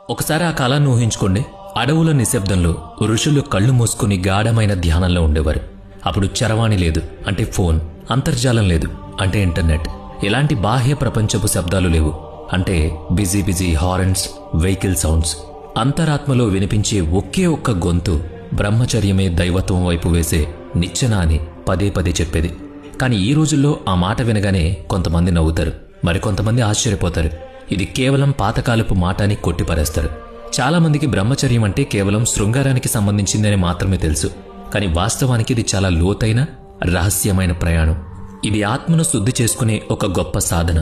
ఒకసారి ఆ కాలాన్ని ఊహించుకోండి. అడవుల నిశ్శబ్దంలో ఋషులు కళ్ళు మూసుకుని గాఢమైన ధ్యానంలో ఉండేవారు. అప్పుడు చరవాణి లేదు, అంటే ఫోన్. అంతర్జాలం లేదు, అంటే ఇంటర్నెట్. ఎలాంటి బాహ్య ప్రపంచపు శబ్దాలు లేవు, అంటే busy busy horns, vehicle sounds. అంతరాత్మలో వినిపించే ఒకే ఒక్క గొంతు బ్రహ్మచర్యమే దైవత్వం వైపు వేసే నిచ్చెన అని పదే పదే చెప్పేది. కానీ ఈ రోజుల్లో ఆ మాట వినగానే కొంతమంది నవ్వుతారు, మరికొంతమంది ఆశ్చర్యపోతారు. ఇది కేవలం పాతకాలపు మాట అని కొట్టిపారేస్తారు. చాలామందికి బ్రహ్మచర్యం అంటే కేవలం శృంగారానికి సంబంధించిందని మాత్రమే తెలుసు. కానీ వాస్తవానికి ఇది చాలా లోతైన, రహస్యమైన ప్రయాణం. ఇది ఆత్మను శుద్ధి చేసుకునే ఒక గొప్ప సాధన.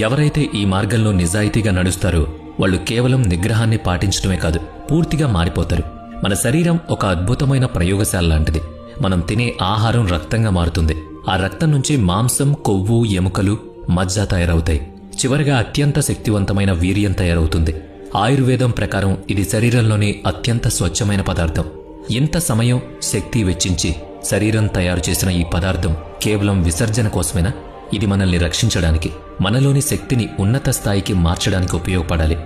ఎవరైతే ఈ మార్గంలో నిజాయితీగా నడుస్తారో వాళ్ళు కేవలం నిగ్రహాన్ని పాటించడమే కాదు, పూర్తిగా మారిపోతారు. మన శరీరం ఒక అద్భుతమైన ప్రయోగశాల లాంటిది. మనం తినే ఆహారం రక్తంగా మారుతుంది. ఆ రక్తం నుంచి మాంసం, కొవ్వు, ఎముకలు, మజ్జ తయారవుతాయి. చివరిగా అత్యంత శక్తివంతమైన వీర్యం తయారవుతుంది. ఆయుర్వేదం ప్రకారం ఇది శరీరంలోని అత్యంత స్వచ్ఛమైన పదార్థం. ఇంత సమయం, శక్తి వెచ్చించి శరీరం తయారు చేసిన ఈ పదార్థం కేవలం విసర్జన కోసమేనా? ఇది మనల్ని రక్షించడానికి, మనలోని శక్తిని ఉన్నత స్థాయికి మార్చడానికి ఉపయోగపడాలి.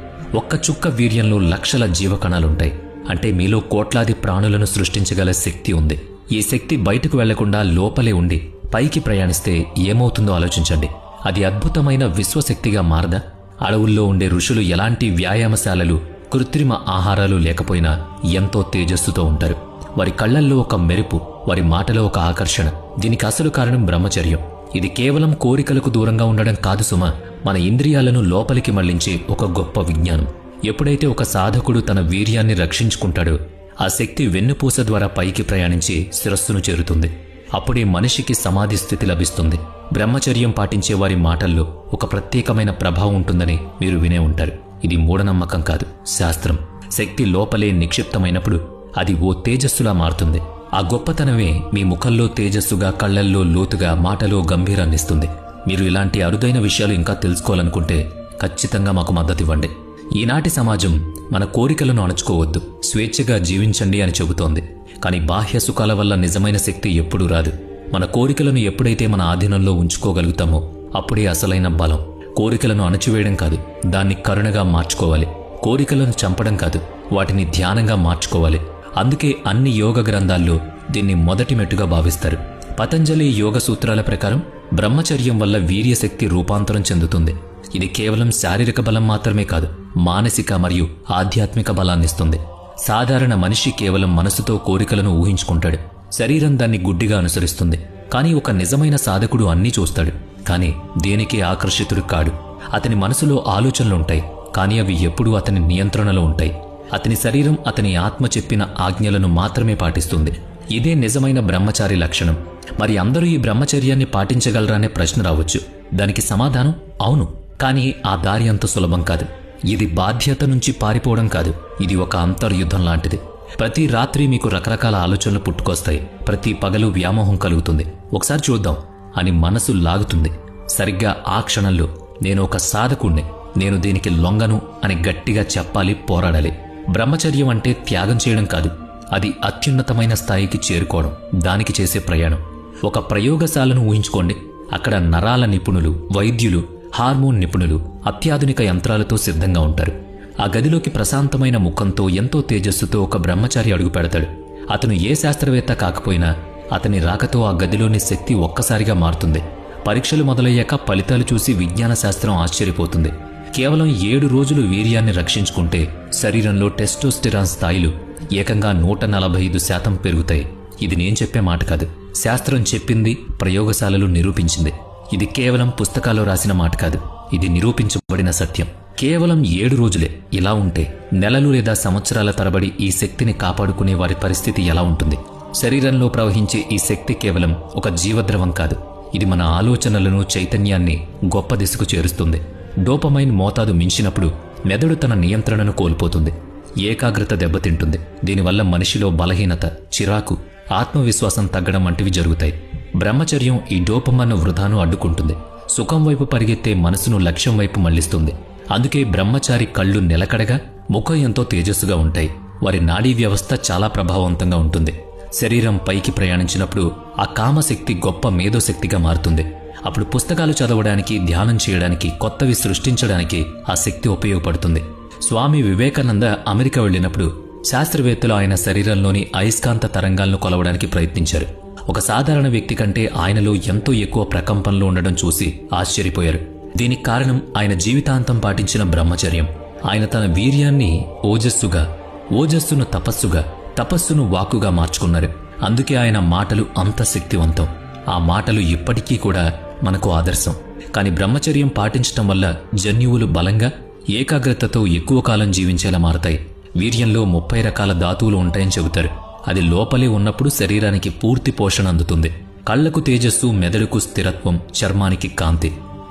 ఒక్క చుక్క వీర్యంలో లక్షల జీవకణాలుంటాయి. అంటే మీలో కోట్లాది ప్రాణులను సృష్టించగల శక్తి ఉంది. ఈ శక్తి బయటకు వెళ్లకుండా లోపలే ఉండి పైకి ప్రయాణిస్తే ఏమవుతుందో ఆలోచించండి. అది అద్భుతమైన విశ్వశక్తిగా మారదా? అడవుల్లో ఉండే ఋషులు ఎలాంటి వ్యాయామశాలలు, కృత్రిమ ఆహారాలు లేకపోయినా ఎంతో తేజస్సుతో ఉంటారు. వారి కళ్లల్లో ఒక మెరుపు, వారి మాటలో ఒక ఆకర్షణ. దీనికి అసలు కారణం బ్రహ్మచర్యం. ఇది కేవలం కోరికలకు దూరంగా ఉండడం కాదు సుమా, మన ఇంద్రియాలను లోపలికి మళ్లించే ఒక గొప్ప విజ్ఞానం. ఎప్పుడైతే ఒక సాధకుడు తన వీర్యాన్ని రక్షించుకుంటాడో ఆ శక్తి వెన్నుపూస ద్వారా పైకి ప్రయాణించి శిరస్సును చేరుతుంది. అప్పుడే మనిషికి సమాధి స్థితి లభిస్తుంది. బ్రహ్మచర్యం పాటించే వారి మాటల్లో ఒక ప్రత్యేకమైన ప్రభావం ఉంటుందని మీరు వినే ఉంటారు. ఇది మూఢనమ్మకం కాదు, శాస్త్రం. శక్తి లోపలే నిక్షిప్తమైనప్పుడు అది ఓ తేజస్సులా మారుతుంది. ఆ గొప్పతనమే మీ ముఖంలో తేజస్సుగా, కళ్లల్లో లోతుగా, మాటలో గంభీరాన్నిస్తుంది. మీరు ఇలాంటి అరుదైన విషయాలు ఇంకా తెలుసుకోవాలనుకుంటే ఖచ్చితంగా మాకు మద్దతివ్వండి. ఈనాటి సమాజం మన కోరికలను అణచుకోవద్దు, స్వేచ్ఛగా జీవించండి అని చెబుతోంది. కానీ బాహ్య సుఖాల వల్ల నిజమైన శక్తి ఎప్పుడూ రాదు. మన కోరికలను ఎప్పుడైతే మన ఆధీనంలో ఉంచుకోగలుగుతామో అప్పుడే అసలైన బలం. కోరికలను అణచివేయడం కాదు, దాన్ని కరుణగా మార్చుకోవాలి. కోరికలను చంపడం కాదు, వాటిని ధ్యానంగా మార్చుకోవాలి. అందుకే అన్ని యోగ గ్రంథాల్లో దీన్ని మొదటి మెట్టుగా భావిస్తారు. పతంజలి యోగ సూత్రాల ప్రకారం బ్రహ్మచర్యం వల్ల వీర్యశక్తి రూపాంతరం చెందుతుంది. ఇది కేవలం శారీరక బలం మాత్రమే కాదు, మానసిక మరియు ఆధ్యాత్మిక బలాన్నిస్తుంది. సాధారణ మనిషి కేవలం మనసుతో కోరికలను ఊహించుకుంటాడు, శరీరం దాన్ని గుడ్డిగా అనుసరిస్తుంది. కానీ ఒక నిజమైన సాధకుడు అన్నీ చూస్తాడు, కానీ దేనికి ఆకర్షితుడు కాడు. అతని మనసులో ఆలోచనలుంటాయి, కానీ అవి ఎప్పుడూ అతని నియంత్రణలో ఉంటాయి. అతని శరీరం అతని ఆత్మ చెప్పిన ఆజ్ఞలను మాత్రమే పాటిస్తుంది. ఇదే నిజమైన బ్రహ్మచారి లక్షణం. మరి అందరూ ఈ బ్రహ్మచర్యాన్ని పాటించగలరా అనే ప్రశ్న రావచ్చు. దానికి సమాధానం అవును. కానీ ఆ దారి అంత సులభం కాదు. ఇది బాధ్యత నుంచి పారిపోవడం కాదు, ఇది ఒక అంతర్యుద్ధం లాంటిది. ప్రతి రాత్రి మీకు రకరకాల ఆలోచనలు పుట్టుకొస్తాయి. ప్రతి పగలు వ్యామోహం కలుగుతుంది. ఒకసారి చూద్దాం అని మనసు లాగుతుంది. సరిగ్గా ఆ క్షణంలో నేను ఒక సాధకుణ్ణి, నేను దీనికి లొంగను అని గట్టిగా చెప్పాలి, పోరాడాలి. బ్రహ్మచర్యం అంటే త్యాగం చేయడం కాదు, అది అత్యున్నతమైన స్థాయికి చేరుకోవడం, దానికి చేసే ప్రయాణం. ఒక ప్రయోగశాలను ఊహించుకోండి. అక్కడ నరాల నిపుణులు, వైద్యులు, హార్మోన్ నిపుణులు అత్యాధునిక యంత్రాలతో సిద్ధంగా ఉంటారు. ఆ గదిలోకి ప్రశాంతమైన ముఖంతో, ఎంతో తేజస్సుతో ఒక బ్రహ్మచారి అడుగు పెడతాడు. అతను ఏ శాస్త్రవేత్త కాకపోయినా అతని రాకతో ఆ గదిలోని శక్తి ఒక్కసారిగా మారుతుంది. పరీక్షలు మొదలయ్యాక ఫలితాలు చూసి విజ్ఞాన శాస్త్రం ఆశ్చర్యపోతుంది. కేవలం 7 రోజులు వీర్యాన్ని రక్షించుకుంటే శరీరంలో టెస్టోస్టెరాన్ స్థాయిలు ఏకంగా 145% పెరుగుతాయి. ఇది నేను చెప్పే మాట కాదు, శాస్త్రం చెప్పింది, ప్రయోగశాలలు నిరూపించింది. ఇది కేవలం పుస్తకాల్లో రాసిన మాట కాదు, ఇది నిరూపించబడిన సత్యం. కేవలం 7 రోజులే ఇలా ఉంటే నెలలు లేదా సంవత్సరాల తరబడి ఈ శక్తిని కాపాడుకునే వారి పరిస్థితి ఎలా ఉంటుంది? శరీరంలో ప్రవహించే ఈ శక్తి కేవలం ఒక జీవద్రవం కాదు, ఇది మన ఆలోచనలను, చైతన్యాన్ని గొప్ప దిశకు చేరుస్తుంది. డోపమైన్ మోతాదు మించినప్పుడు మెదడు తన నియంత్రణను కోల్పోతుంది, ఏకాగ్రత దెబ్బతింటుంది. దీనివల్ల మనిషిలో బలహీనత, చిరాకు, ఆత్మవిశ్వాసం తగ్గడం వంటివి జరుగుతాయి. బ్రహ్మచర్యం ఈ డోపమైన్ వృధాను అడ్డుకుంటుంది. సుఖం వైపు పరిగెత్తే మనసును లక్ష్యం వైపు మళ్లిస్తుంది. అందుకే బ్రహ్మచారి కళ్ళు నిలకడగా, ముఖం ఎంతో తేజస్సుగా ఉంటాయి. వారి నాడీ వ్యవస్థ చాలా ప్రభావవంతంగా ఉంటుంది. శరీరం పైకి ప్రయాణించినప్పుడు ఆ కామశక్తి గొప్ప మేధోశక్తిగా మారుతుంది. అప్పుడు పుస్తకాలు చదవడానికి, ధ్యానం చేయడానికి, కొత్తవి సృష్టించడానికి ఆ శక్తి ఉపయోగపడుతుంది. స్వామి వివేకానంద అమెరికా వెళ్ళినప్పుడు శాస్త్రవేత్తలు ఆయన శరీరంలోని అయస్కాంత తరంగాలను కొలవడానికి ప్రయత్నించారు. ఒక సాధారణ వ్యక్తి కంటే ఆయనలో ఎంతో ఎక్కువ ప్రకంపనలు ఉండడం చూసి ఆశ్చర్యపోయారు. దీనికి కారణం ఆయన జీవితాంతం పాటించిన బ్రహ్మచర్యం. ఆయన తన వీర్యాన్ని ఓజస్సుగా, ఓజస్సును తపస్సుగా, తపస్సును వాక్కుగా మార్చుకున్నారు. అందుకే ఆయన మాటలు అంత శక్తివంతం. ఆ మాటలు ఇప్పటికీ కూడా మనకు ఆదర్శం. కాని బ్రహ్మచర్యం పాటించటం వల్ల జన్యువులు బలంగా, ఏకాగ్రతతో ఎక్కువ కాలం జీవించేలా మారతాయి. వీర్యంలో 30 రకాల ధాతువులు ఉంటాయని చెబుతారు. అది లోపలే ఉన్నప్పుడు శరీరానికి పూర్తి పోషణ అందుతుంది. కళ్లకు తేజస్సు, మెదడుకు స్థిరత్వం, చర్మానికి కాంతి.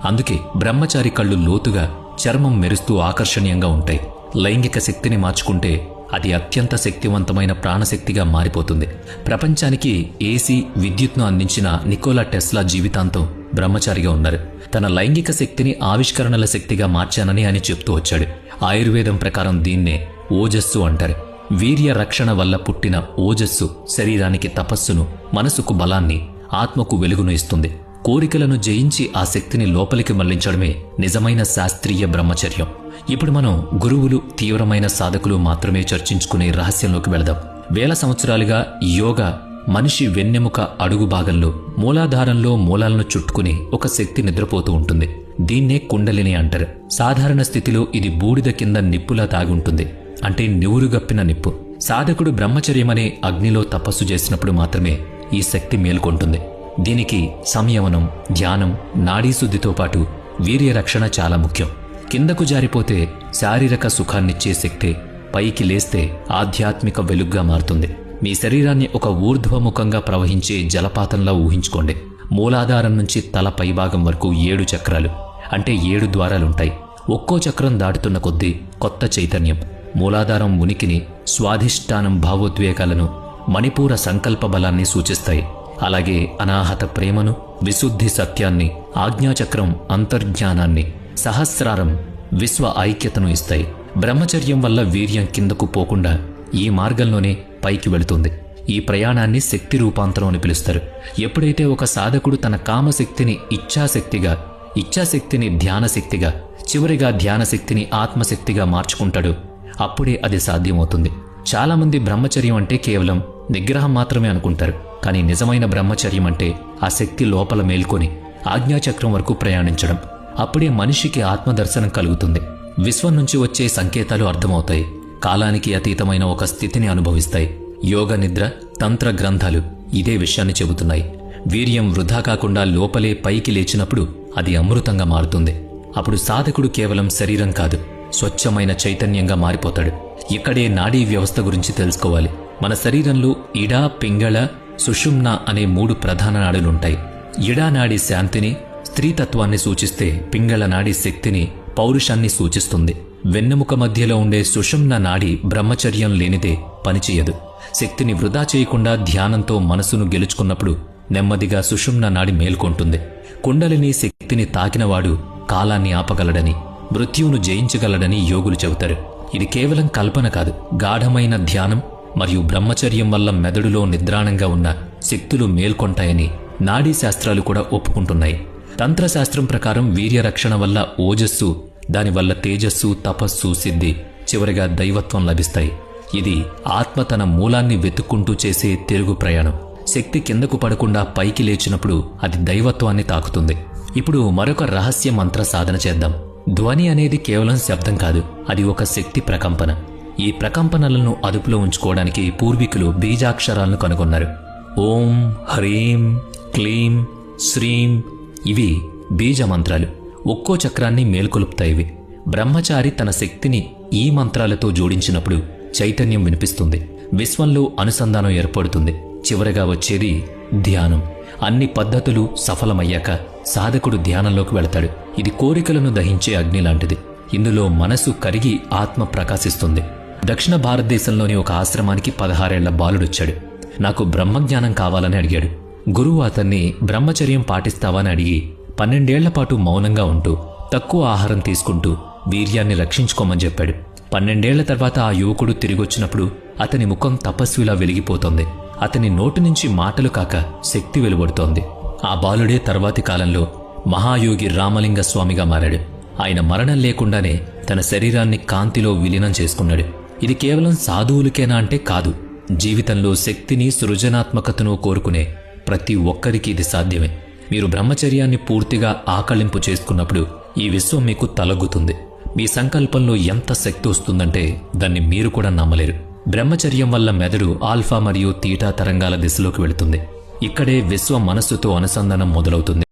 అందుకే బ్రహ్మచారి కళ్ళు లోతుగా, చర్మం మెరుస్తూ ఆకర్షణీయంగా ఉంటాయి. లైంగిక శక్తిని మార్చుకుంటే అది అత్యంత శక్తివంతమైన ప్రాణశక్తిగా మారిపోతుంది. ప్రపంచానికి ఏసీ, విద్యుత్ను అందించిన నికోలా టెస్లా జీవితాంతం బ్రహ్మచారిగా ఉన్నారు. తన లైంగిక శక్తిని ఆవిష్కరణల శక్తిగా మార్చానని ఆయన చెప్తూ వచ్చాడు. ఆయుర్వేదం ప్రకారం దీన్నే ఓజస్సు అంటారు. వీర్య రక్షణ వల్ల పుట్టిన ఓజస్సు శరీరానికి తపస్సును, మనసుకు బలాన్ని, ఆత్మకు వెలుగును ఇస్తుంది. కోరికలను జయించి ఆ శక్తిని లోపలికి మళ్లించడమే నిజమైన శాస్త్రీయ బ్రహ్మచర్యం. ఇప్పుడు మనం గురువులు, తీవ్రమైన సాధకులు మాత్రమే చర్చించుకునే రహస్యంలోకి వెళదాం. వేల సంవత్సరాలుగా యోగా మనిషి వెన్నెముక అడుగు భాగంలో, మూలాధారంలో మూలాలను చుట్టుకుని ఒక శక్తి నిద్రపోతూ ఉంటుంది. దీన్నే కుండలిని అంటారు. సాధారణ స్థితిలో ఇది బూడిద కింద నిప్పులా తాగుంటుంది, అంటే నివురుగప్పిన నిప్పు. సాధకుడు బ్రహ్మచర్యమనే అగ్నిలో తపస్సు చేసినప్పుడు మాత్రమే ఈ శక్తి మేల్కొంటుంది. దీనికి సంయమనం, ధ్యానం, నాడీశుద్ధితో పాటు వీర్య రక్షణ చాలా ముఖ్యం. కిందకు జారిపోతే శారీరక సుఖాన్నిచ్చే శక్తే పైకి లేస్తే ఆధ్యాత్మిక వెలుగ్గా మారుతుంది. మీ శరీరాన్ని ఒక ఊర్ధ్వముఖంగా ప్రవహించే జలపాతంలా ఊహించుకోండి. మూలాధారం నుంచి తల పైభాగం వరకు 7 చక్రాలు, అంటే 7 ద్వారాలుంటాయి. ఒక్కో చక్రం దాటుతున్న కొద్దీ కొత్త చైతన్యం. మూలాధారం ఉనికిని, స్వాధిష్టానం భావోద్వేగాలను, మణిపూర సంకల్ప బలాన్ని సూచిస్తాయి. అలాగే అనాహత ప్రేమను, విశుద్ధి సత్యాన్ని, ఆజ్ఞాచక్రం అంతర్జ్ఞానాన్ని, సహస్రారం విశ్వ ఐక్యతను ఇస్తాయి. బ్రహ్మచర్యం వల్ల వీర్యం కిందకు పోకుండా ఈ మార్గంలోనే పైకి వెళుతుంది. ఈ ప్రయాణాన్ని శక్తి రూపాంతరం అని పిలుస్తారు. ఎప్పుడైతే ఒక సాధకుడు తన కామశక్తిని ఇచ్ఛాశక్తిగా, ఇచ్ఛాశక్తిని ధ్యానశక్తిగా, చివరిగా ధ్యానశక్తిని ఆత్మశక్తిగా మార్చుకుంటాడో అప్పుడే అది సాధ్యమవుతుంది. చాలామంది బ్రహ్మచర్యం అంటే కేవలం నిగ్రహం మాత్రమే అనుకుంటారు. కానీ నిజమైన బ్రహ్మచర్యం అంటే ఆ శక్తి లోపల మేల్కొని ఆజ్ఞాచక్రం వరకు ప్రయాణించడం. అప్పుడే మనిషికి ఆత్మదర్శనం కలుగుతుంది. విశ్వం నుంచి వచ్చే సంకేతాలు అర్థమవుతాయి. కాలానికి అతీతమైన ఒక స్థితిని అనుభవిస్తాయి. యోగ నిద్ర, తంత్ర గ్రంథాలు ఇదే విషయాన్ని చెబుతున్నాయి. వీర్యం వృధా కాకుండా లోపలే పైకి లేచినప్పుడు అది అమృతంగా మారుతుంది. అప్పుడు సాధకుడు కేవలం శరీరం కాదు, స్వచ్ఛమైన చైతన్యంగా మారిపోతాడు. ఇక్కడే నాడీ వ్యవస్థ గురించి తెలుసుకోవాలి. మన శరీరంలో ఇడ, పింగళ, సుషుమ్న అనే 3 ప్రధాన నాడులుంటాయి. ఇడా నాడి శాంతిని, స్త్రీతత్వాన్ని సూచిస్తే పింగళ నాడి శక్తిని, పౌరుషాన్ని సూచిస్తుంది. వెన్నెముక మధ్యలో ఉండే సుషుమ్న నాడి బ్రహ్మచర్యం లేనిదే పనిచేయదు. శక్తిని వృధా చేయకుండా ధ్యానంతో మనసును గెలుచుకున్నప్పుడు నెమ్మదిగా సుషుమ్న నాడి మేల్కొంటుంది. కుండలిని శక్తిని తాకినవాడు కాలాన్ని ఆపగలడని, మృత్యువును జయించగలడని యోగులు చెబుతారు. ఇది కేవలం కల్పన కాదు. గాఢమైన ధ్యానం మరియు బ్రహ్మచర్యం వల్ల మెదడులో నిద్రాణంగా ఉన్న శక్తులు మేల్కొంటాయని నాడీ శాస్త్రాలు కూడా ఒప్పుకుంటున్నాయి. తంత్రశాస్త్రం ప్రకారం వీర్య రక్షణ వల్ల ఓజస్సు, దానివల్ల తేజస్సు, తపస్సు, సిద్ధి, చివరిగా దైవత్వం లభిస్తాయి. ఇది ఆత్మ తన మూలాన్ని వెతుక్కుంటూ చేసే తిరుగు ప్రయాణం. శక్తి కిందకు పడకుండా పైకి లేచినప్పుడు అది దైవత్వాన్ని తాకుతుంది. ఇప్పుడు మరొక రహస్య మంత్ర సాధన చేద్దాం. ధ్వని అనేది కేవలం శబ్దం కాదు, అది ఒక శక్తి ప్రకంపన. ఈ ప్రకంపనలను అదుపులో ఉంచుకోవడానికి పూర్వీకులు బీజాక్షరాలను కనుగొన్నారు. ఓం, హ్రీం, క్లీం, శ్రీం ఇవి బీజ మంత్రాలు. ఒక్కో చక్రాన్ని మేల్కొలుపుతాయివి. బ్రహ్మచారి తన శక్తిని ఈ మంత్రాలతో జోడించినప్పుడు చైతన్యం వినిపిస్తుంది. విశ్వంలో అనుసంధానం ఏర్పడుతుంది. చివరగా వచ్చేది ధ్యానం. అన్ని పద్ధతులు సఫలమయ్యాక సాధకుడు ధ్యానంలోకి వెళతాడు. ఇది కోరికలను దహించే అగ్ని లాంటిది. ఇందులో మనసు కరిగి ఆత్మ ప్రకాశిస్తుంది. దక్షిణ భారతదేశంలోని ఒక ఆశ్రమానికి 16 ఏళ్ల బాలుడొచ్చాడు. నాకు బ్రహ్మజ్ఞానం కావాలని అడిగాడు. గురువు అతన్ని బ్రహ్మచర్యం పాటిస్తావని అడిగి 12 ఏళ్ల పాటు మౌనంగా ఉంటూ తక్కువ ఆహారం తీసుకుంటూ వీర్యాన్ని రక్షించుకోమని చెప్పాడు. 12 ఏళ్ల తర్వాత ఆ యువకుడు తిరిగొచ్చినప్పుడు అతని ముఖం తపస్విలా వెలిగిపోతోంది. అతని నోటి నుంచి మాటలు కాక శక్తి వెలువడుతోంది. ఆ బాలుడే తర్వాతి కాలంలో మహాయోగి రామలింగ స్వామిగా మారాడు. ఆయన మరణం లేకుండానే తన శరీరాన్ని కాంతిలో విలీనం చేసుకున్నాడు. ఇది కేవలం సాధువులకేనా అంటే కాదు. జీవితంలో శక్తిని, సృజనాత్మకతను కోరుకునే ప్రతి ఒక్కరికి ఇది సాధ్యమే. మీరు బ్రహ్మచర్యాన్ని పూర్తిగా ఆకళింపు చేసుకున్నప్పుడు ఈ విశ్వం మీకు తలగ్గుతుంది. మీ సంకల్పంలో ఎంత శక్తి వస్తుందంటే దాన్ని మీరు కూడా నమ్మలేరు. బ్రహ్మచర్యం వల్ల మెదడు ఆల్ఫా మరియు తీటా తరంగాల దిశలోకి వెళుతుంది. ఇక్కడే విశ్వ మనస్సుతో అనుసంధానం మొదలవుతుంది.